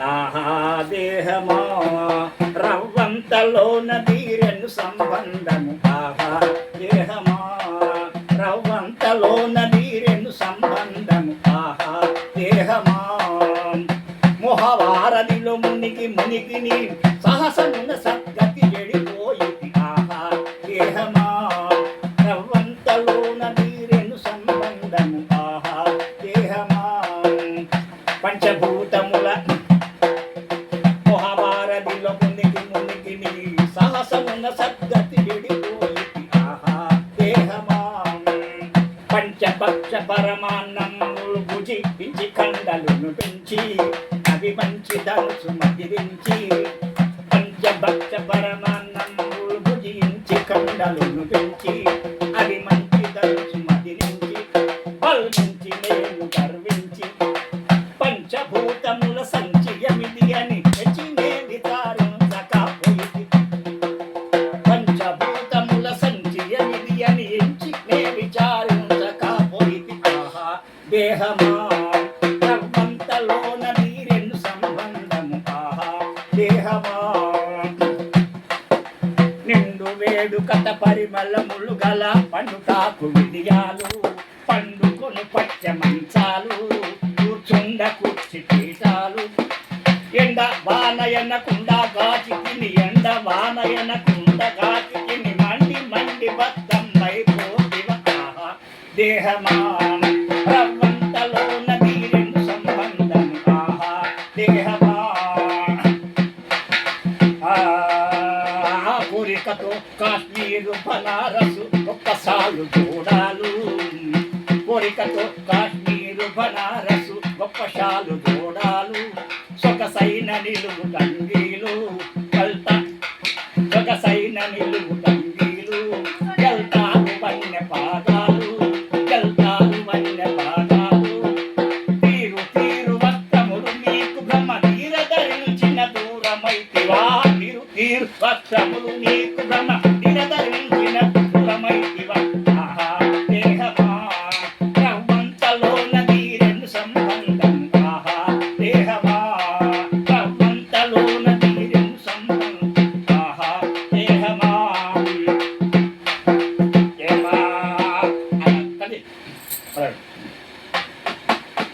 ఆహా దేహమా రవ్వంతలోన తీరెను సంబంధము ఆహా దేహమా రవ్వంతలోన తీరెను సంబంధము ఆహా దేహమా మొహవారదిలో మునికి మునికిని సహసమున సద్గతి చెడిపోయింది ఆహా దేహమా రవ్వంతలోన తీరెను సంబంధము ఆహా దేహమా పంచభూతముల మొహవారదిలో మునికి మునికిని సహసమున సద్గతి చెడిపోయింది ఆహా దేహమా పంచపక్ష పరమాన్నములు భుజించి కండలును పెంచి అవి మంచి ధనుసు మదిరించి పంచభక్ష పరమాన్నములు భుజించి కండలును పెంచి అవి మంచి ధనుసు మదిరించి బల్మించి నేను గర్వించి పంచభూతముల సంచయమిది అని హెచ్చినే విచారించకపోయింది పంచభూతముల సంచయమిది అని ఎంచి నే విచారించకపోయింది ఆహా దేహమా రవ్వంతలోన నీరెను సంబంధము ఆహా దేహమా నిండు వేడుకత పరిమళములు గల పండుటాకు విడియాలు పండుకొను పచ్చ మంచాలు కూర్చుండ కుర్చి పీఠాలు ఎండ వానయనకుండా గాచికిని ఎండ వానయనకుండా గాచికిని మండి మండి బద్దం వైపోతివ ఆహా దేహమా రవ్వంతలోన నీరెను సంబంధం ఆహా దేహమా కోరికతో కాశ్మీరు బనారసు ఒక్కసాలు చూడాలు కోరికతో కాశ్మీరు బనారసు గొప్ప షాలు చూడాలు సొగసైన నిలువు